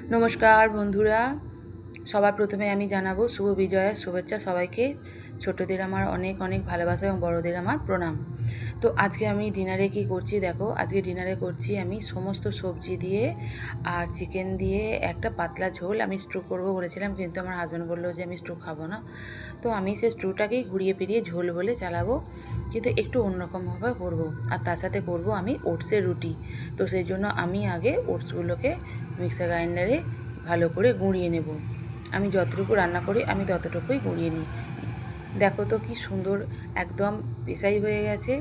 নমস্কার বন্ধুরা, সবার প্রথমে আমি জানাবো শুভ বিজয়ার শুভেচ্ছা সবাইকে। ছোটদের আমার অনেক অনেক ভালোবাসা এবং বড়দের আমার প্রণাম। তো আজকে আমি ডিনারে কি করছি দেখো। আজকে ডিনারে করছি আমি সমস্ত সবজি দিয়ে আর চিকেন দিয়ে একটা পাতলা ঝোল। আমি স্টু করবো বলেছিলাম, কিন্তু আমার হাজব্যান্ড বললো যে আমি স্টু খাবো না। তো আমি সেই স্টুটাকেই ঘুরিয়ে ফিরিয়ে ঝোল বলে চালাবো, কিন্তু একটু অন্যরকমভাবে করবো। আর তার সাথে করবো আমি ওটসের রুটি। তো সেই জন্য আমি আগে ওটসগুলোকে মিক্সার গ্রাইন্ডারে ভালো করে গুঁড়িয়ে নেব। আমি যতটুকু রান্না করি আমি ততটুকুই গুঁড়িয়ে নিই। দেখো তো কি সুন্দর একদম পেশাই হয়ে গেছে,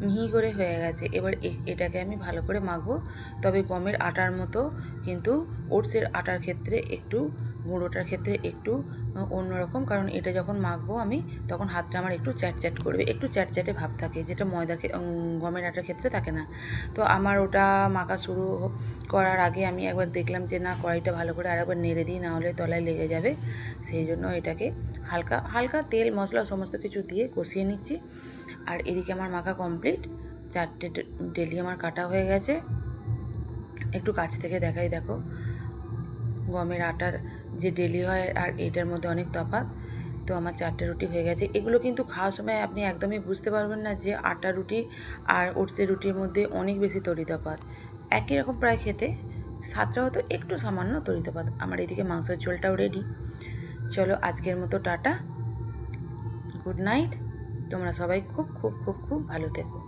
মিহি করে হয়ে গেছে। এবার এটাকে আমি ভালো করে মাখবো। তবে গমের আটার মতো, কিন্তু ওটসের আটার ক্ষেত্রে একটু, গুঁড়োটার ক্ষেত্রে একটু অন্যরকম। কারণ এটা যখন মাখবো আমি, তখন হাতটা আমার একটু চ্যাটচ্যাট করবে, একটু চ্যাটচ্যাটে ভাব থাকে, যেটা গমের আটার ক্ষেত্রে থাকে না। তো আমার ওটা মাখা শুরু করার আগে আমি একবার দেখলাম যে না, কড়াইটা ভালো করে আরেকবার নেড়ে দিই, না হলে তলায় লেগে যাবে। সেই জন্য এটাকে হালকা হালকা তেল মশলা সমস্ত কিছু দিয়ে কষিয়ে নিচ্ছি। আর এদিকে আমার মাখা কমপ্লিট। 4টে ডেলি আমার কাটা হয়ে গেছে। একটু কাছ থেকে দেখাই, দেখো গমের আটার যে ডেলি হয় আর এটার মধ্যে অনেক তফাৎ। তো আমার 4টে রুটি হয়ে গেছে। এগুলো কিন্তু খাওয়ার সময় আপনি একদমই বুঝতে পারবেন না যে আটা রুটি আর ওটসের রুটির মধ্যে অনেক বেশি তফাৎ। একই রকম প্রায় খেতে, স্বাদটা হয়তো একটু সামান্য তফাৎ। আমার এদিকে মাংসের ঝোলটাও রেডি। চলো আজকের মতো টাটা, গুড নাইট। তোমরা সবাই খুব খুব খুব খুব ভালো থেকো।